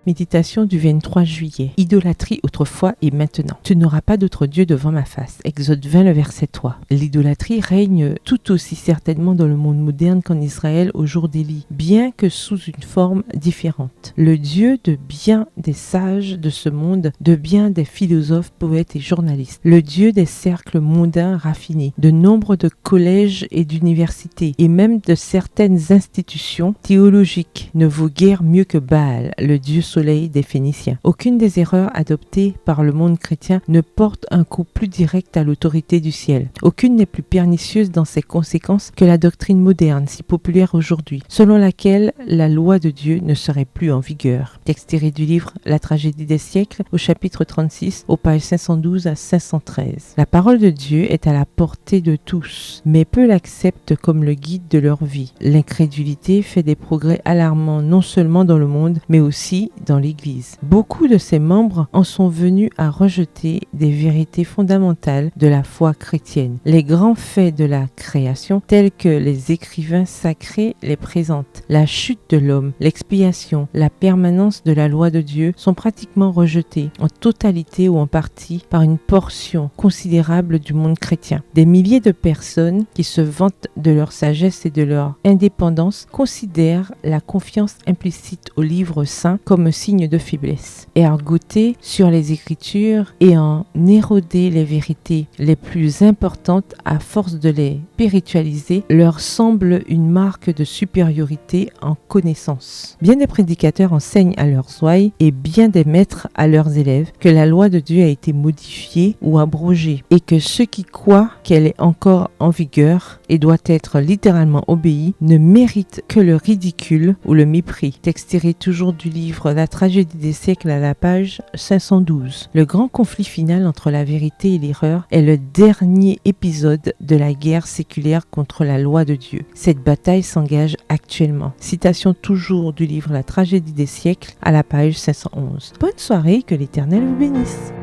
Méditation du 23 juillet. Idolâtrie autrefois et maintenant. Tu n'auras pas d'autre Dieu devant ma face. Exode 20, le verset 3. L'idolâtrie règne tout aussi certainement dans le monde moderne qu'en Israël au jour d'Élie, bien que sous une forme différente. Le Dieu de bien des sages de ce monde, de bien des philosophes, poètes et journalistes. Le Dieu des cercles mondains raffinés, de nombre de collèges et d'universités, et même de certaines institutions théologiques, ne vaut guère mieux que Baal, le dieu soleil des Phéniciens. Aucune des erreurs adoptées par le monde chrétien ne porte un coup plus direct à l'autorité du ciel. Aucune n'est plus pernicieuse dans ses conséquences que la doctrine moderne, si populaire aujourd'hui, selon laquelle la loi de Dieu ne serait plus en vigueur. Texte tiré du livre La tragédie des siècles, au chapitre 36, aux pages 512 à 513. La parole de Dieu est à la portée de tous, mais peu l'acceptent comme le guide de leur vie. L'incrédulité fait des progrès alarmants non seulement dans le monde, mais aussi dans l'Église. Beaucoup de ses membres en sont venus à rejeter des vérités fondamentales de la foi chrétienne. Les grands faits de la création, tels que les écrivains sacrés les présentent, la chute de l'homme, l'expiation, la permanence de la loi de Dieu, sont pratiquement rejetés en totalité ou en partie par une portion considérable du monde chrétien. Des milliers de personnes qui se vantent de leur sagesse et de leur indépendance considèrent la confiance implicite au livre saint comme un signe de faiblesse. Ergoter sur les Écritures et en éroder les vérités les plus importantes à force de les spiritualiser leur semble une marque de supériorité en connaissance. Bien des prédicateurs enseignent à leurs ouailles et bien des maîtres à leurs élèves que la loi de Dieu a été modifiée ou abrogée et que ceux qui croient qu'elle est encore en vigueur et doit être littéralement obéie ne méritent que le ridicule ou le mépris. Texte tiré toujours du livre La tragédie des siècles à la page 512. Le grand conflit final entre la vérité et l'erreur est le dernier épisode de la guerre séculaire contre la loi de Dieu. Cette bataille s'engage actuellement. Citation toujours du livre La tragédie des siècles à la page 511. Bonne soirée, que l'Éternel vous bénisse.